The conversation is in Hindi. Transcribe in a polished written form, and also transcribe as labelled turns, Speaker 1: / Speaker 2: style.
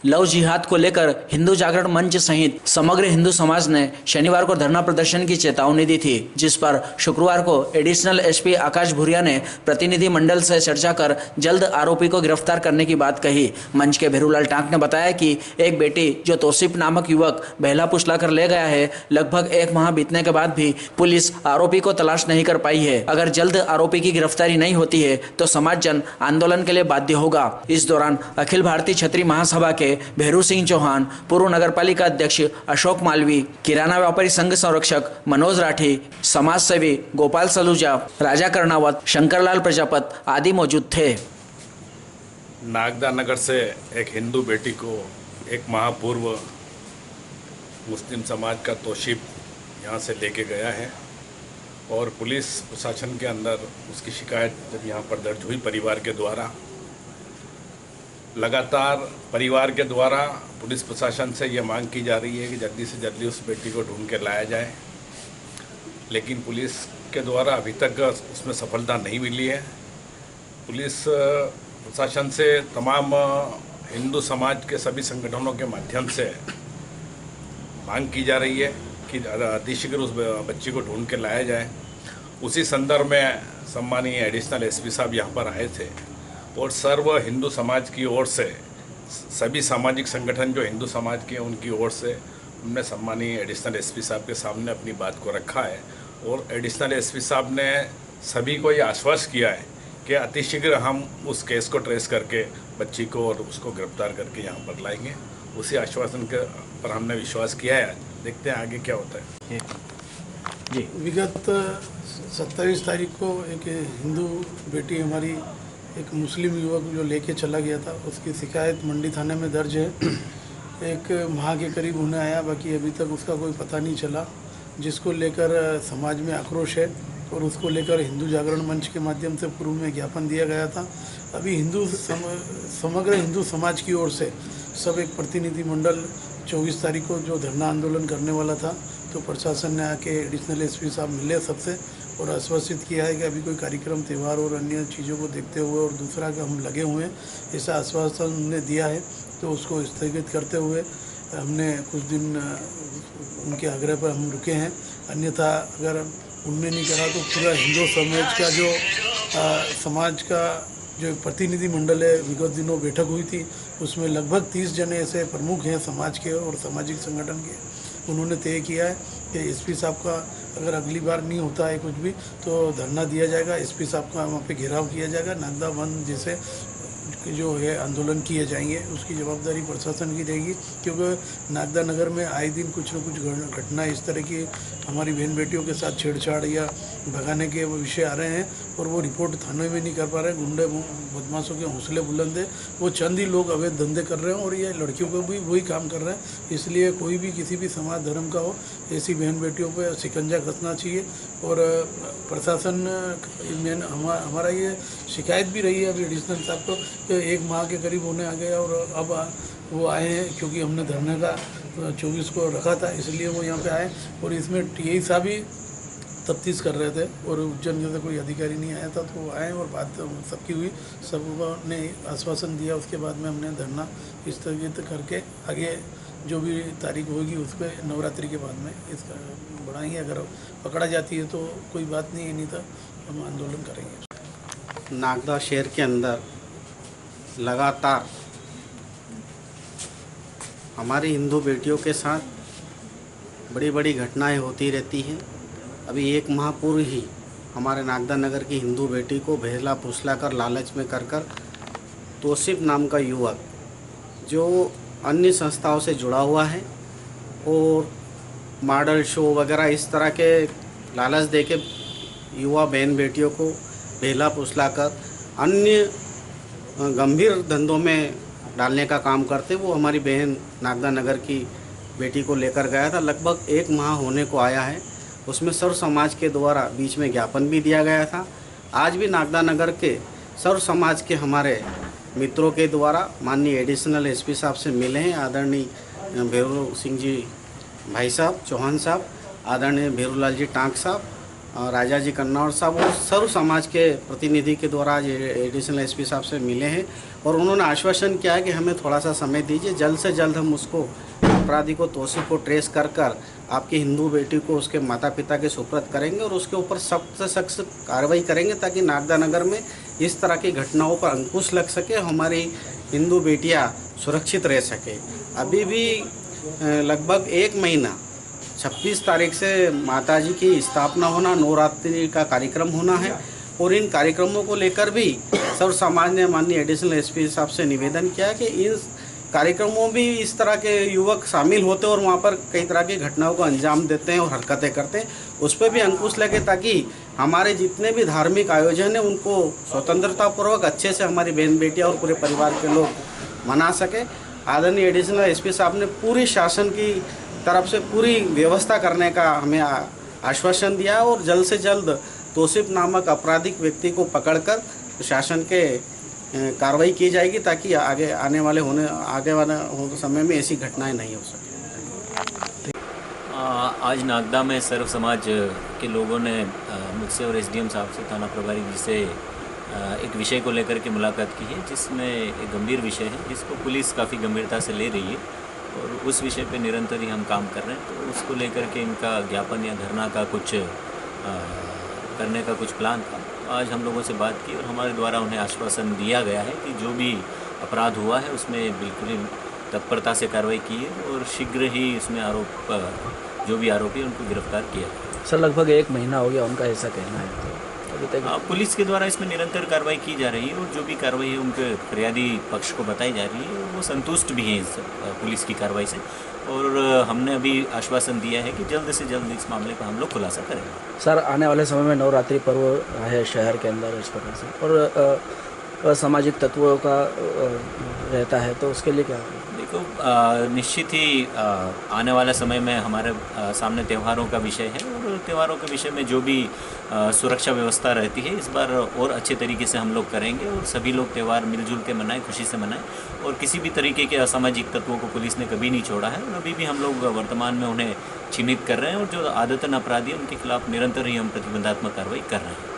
Speaker 1: लव जिहाद को लेकर हिंदू जागरण मंच सहित समग्र हिंदू समाज ने शनिवार को धरना प्रदर्शन की चेतावनी दी थी, जिस पर शुक्रवार को एडिशनल एसपी आकाश भूरिया ने प्रतिनिधि मंडल से चर्चा कर जल्द आरोपी को गिरफ्तार करने की बात कही। मंच के भेरूलाल टांक ने बताया कि एक बेटी जो तौसीफ नामक युवक बहला फुसला कर ले गया है, लगभग 1 माह बीतने के बाद भी पुलिस आरोपी को तलाश नहीं कर पाई है। अगर जल्द आरोपी की गिरफ्तारी नहीं होती है तो समाज जन आंदोलन के लिए बाध्य होगा। इस दौरान अखिल भारतीय क्षत्रिय महासभा के भेरू सिंह चौहान, पूर्व नगर पालिका अध्यक्ष अशोक मालवी, किराना व्यापारी संघ संरक्षक मनोज राठी, समाज सेवी गोपाल सलूजा, राजा कर्णावत, शंकरलाल प्रजापत आदि मौजूद थे।
Speaker 2: नागदा नगर से एक हिंदू बेटी को 1 माह पूर्व मुस्लिम समाज का तौसीफ यहाँ से लेके गया है और पुलिस प्रशासन के अंदर उसकी शिकायत जब यहाँ पर दर्ज हुई परिवार के द्वारा, लगातार परिवार के द्वारा पुलिस प्रशासन से ये मांग की जा रही है कि जल्दी से जल्दी उस बेटी को ढूंढ के लाया जाए, लेकिन पुलिस के द्वारा अभी तक उसमें सफलता नहीं मिली है। पुलिस प्रशासन से तमाम हिंदू समाज के सभी संगठनों के माध्यम से मांग की जा रही है कि अतिशीघ्र उस बच्ची को ढूंढ के लाया जाए। उसी संदर्भ में सम्मानीय एडिशनल एसपी साहब यहाँ पर आए थे और सर्व हिंदू समाज की ओर से सभी सामाजिक संगठन जो हिंदू समाज के हैं उनकी ओर से हमने सम्मानीय एडिशनल एसपी साहब के सामने अपनी बात को रखा है और एडिशनल एसपी साहब ने सभी को ये आश्वस्त किया है कि अतिशीघ्र हम उस केस को ट्रेस करके बच्ची को और उसको गिरफ्तार करके यहाँ पर लाएंगे। उसी आश्वासन के पर हमने विश्वास किया है। आज देखते हैं आगे क्या होता है।
Speaker 3: जी, विगत 27 तारीख को एक हिंदू बेटी हमारी एक मुस्लिम युवक जो लेके चला गया था, उसकी शिकायत मंडी थाने में दर्ज है। 1 माह के करीब होने आया, बाकी अभी तक उसका कोई पता नहीं चला, जिसको लेकर समाज में आक्रोश है और उसको लेकर हिंदू जागरण मंच के माध्यम से पूर्व में ज्ञापन दिया गया था। अभी समग्र हिंदू समाज की ओर से सब एक प्रतिनिधि मंडल 24 तारीख को जो धरना आंदोलन करने वाला था, तो प्रशासन ने आके एडिशनल एसपी साहब मिले सबसे और आश्वासित किया है कि अभी कोई कार्यक्रम, त्यौहार और अन्य चीज़ों को देखते हुए और दूसरा कि हम लगे हुए हैं, ऐसा आश्वासन उन्होंने दिया है। तो उसको स्थगित करते हुए हमने कुछ दिन उनके आग्रह पर हम रुके हैं। अन्यथा अगर उनने नहीं करा तो पूरा हिंदू समाज का जो समाज का जो प्रतिनिधि मंडल है, विगत दिनों बैठक हुई थी, उसमें लगभग 30 जने ऐसे प्रमुख हैं समाज के और सामाजिक संगठन के। उन्होंने तय किया है कि एसपी साहब का अगर अगली बार नहीं होता है कुछ भी तो धरना दिया जाएगा, एसपी साहब का वहाँ पे घेराव किया जाएगा, नागदा बंद जैसे जो है आंदोलन किए जाएंगे। उसकी जवाबदारी प्रशासन की रहेगी, क्योंकि नागदा नगर में आए दिन कुछ न कुछ घटना इस तरह की हमारी बहन बेटियों के साथ छेड़छाड़ या भगाने के विषय आ रहे हैं और वो रिपोर्ट थाने में नहीं कर पा रहे। गुंडे बदमाशों के हौसले बुलंद है, वो चंद ही लोग अवैध धंधे कर रहे हैं और ये लड़कियों को भी वही काम कर रहे हैं। इसलिए कोई भी किसी भी समाज धर्म का हो, ऐसी बहन बेटियों पर शिकंजा कसना चाहिए। और प्रशासन हमारा ये शिकायत भी रही है अभी एडिशनल साहब को कि 1 माह के करीब होने आ गया और अब वो आए हैं, क्योंकि हमने धरने का 24 को रखा था, इसलिए वो यहाँ पे आए। और इसमें टीआई साहब भी तफ्तीश कर रहे थे और उज्जैन से कोई अधिकारी नहीं आया था, तो वो आए और बात सबकी हुई, सबने आश्वासन दिया। उसके बाद में हमने धरना स्थगित करके आगे जो भी तारीख होगी उस पर नवरात्रि के बाद में इसका बढ़ाएंगे। अगर पकड़ा जाती है तो कोई बात नहीं तो हम आंदोलन करेंगे।
Speaker 4: नागदा शहर के अंदर लगातार हमारी हिंदू बेटियों के साथ बड़ी बड़ी घटनाएं होती रहती हैं। अभी 1 माह पूर्व ही हमारे नागदा नगर की हिंदू बेटी को बहला फुसला कर लालच में कर तौसीफ नाम का युवक जो अन्य संस्थाओं से जुड़ा हुआ है और मॉडल शो वगैरह इस तरह के लालच देके युवा बहन बेटियों को बहला फुसला कर अन्य गंभीर धंधों में डालने का काम करते, वो हमारी बहन नागदा नगर की बेटी को लेकर गया था। लगभग 1 माह होने को आया है। उसमें सर्व समाज के द्वारा बीच में ज्ञापन भी दिया गया था। आज भी नागदा नगर के सर्व समाज के हमारे मित्रों के द्वारा माननीय एडिशनल एसपी साहब से मिले हैं, आदरणीय भेरू सिंह जी भाई साहब चौहान साहब, आदरणीय भेरूलाल जी टांक साहब, राजा जी कन्नौर साहब और सर्व समाज के प्रतिनिधि के द्वारा आज एडिशनल एसपी साहब से मिले हैं और उन्होंने आश्वासन किया है कि हमें थोड़ा सा समय दीजिए, जल्द से जल्द हम उसको अपराधी को तौसीफ को ट्रेस कर आपकी हिंदू बेटी को उसके माता पिता के सुपुर्द करेंगे और उसके ऊपर सख्त से सख्त कार्रवाई करेंगे ताकि नागदा नगर में इस तरह की घटनाओं पर अंकुश लग सके, हमारी हिंदू बेटियां सुरक्षित रह सके। अभी भी लगभग 1 महीना 26 तारीख से माताजी की स्थापना होना, नवरात्रि का कार्यक्रम होना है और इन कार्यक्रमों को लेकर भी सर्व समाज ने माननीय एडिशनल एसपी साहब से निवेदन किया कि इन कार्यक्रमों भी इस तरह के युवक शामिल होते हैं और वहाँ पर कई तरह की घटनाओं को अंजाम देते हैं और हरकतें करते हैं, उस पर भी अंकुश लगे ताकि हमारे जितने भी धार्मिक आयोजन हैं उनको स्वतंत्रतापूर्वक अच्छे से हमारी बहन बेटियाँ और पूरे परिवार के लोग मना सके। आदरणीय एडिशनल एसपी साहब ने पूरी शासन की तरफ से पूरी व्यवस्था करने का हमें आश्वासन दिया और जल्द से जल्द तौसीफ नामक आपराधिक व्यक्ति को पकड़कर शासन के कार्रवाई की जाएगी ताकि आगे वाले समय में ऐसी घटनाएं नहीं हो सके।
Speaker 5: आज नागदा में सर्व समाज के लोगों ने मुझसे और एसडीएम साहब से, थाना प्रभारी जी से एक विषय को लेकर के मुलाकात की है, जिसमें एक गंभीर विषय है जिसको पुलिस काफ़ी गंभीरता से ले रही है और उस विषय पे निरंतर ही हम काम कर रहे हैं। तो उसको लेकर के इनका ज्ञापन या धरना का कुछ करने का कुछ प्लान था। आज हम लोगों से बात की और हमारे द्वारा उन्हें आश्वासन दिया गया है कि जो भी अपराध हुआ है उसमें बिल्कुल ही तत्परता से कार्रवाई की है और शीघ्र ही इसमें जो भी आरोपी उनको गिरफ्तार किया।
Speaker 1: सर लगभग 1 महीना हो गया उनका ऐसा कहना है, तो अभी तक
Speaker 5: पुलिस के द्वारा इसमें निरंतर कार्रवाई की जा रही है और जो भी कार्रवाई है उनके फरियादी पक्ष को बताई जा रही है और वो संतुष्ट भी हैं इस पुलिस की कार्रवाई से और हमने अभी आश्वासन दिया है कि जल्द से जल्द इस मामले का हम लोग खुलासा करेंगे।
Speaker 1: सर आने वाले समय में नवरात्रि पर्व है शहर के अंदर इस प्रकार से और असामाजिक तत्वों का रहता है, तो उसके लिए क्या?
Speaker 5: देखो निश्चित ही आने वाला समय में हमारे सामने त्योहारों का विषय है और त्योहारों के विषय में जो भी सुरक्षा व्यवस्था रहती है इस बार और अच्छे तरीके से हम लोग करेंगे और सभी लोग त्यौहार मिलजुल के मनाएं, खुशी से मनाएं और किसी भी तरीके के असामाजिक तत्वों को पुलिस ने कभी नहीं छोड़ा है और अभी भी हम लोग वर्तमान में उन्हें चिन्हित कर रहे हैं और जो आदतन अपराधी हैं उनके खिलाफ निरंतर ही हम प्रतिबंधात्मक कार्रवाई कर रहे हैं।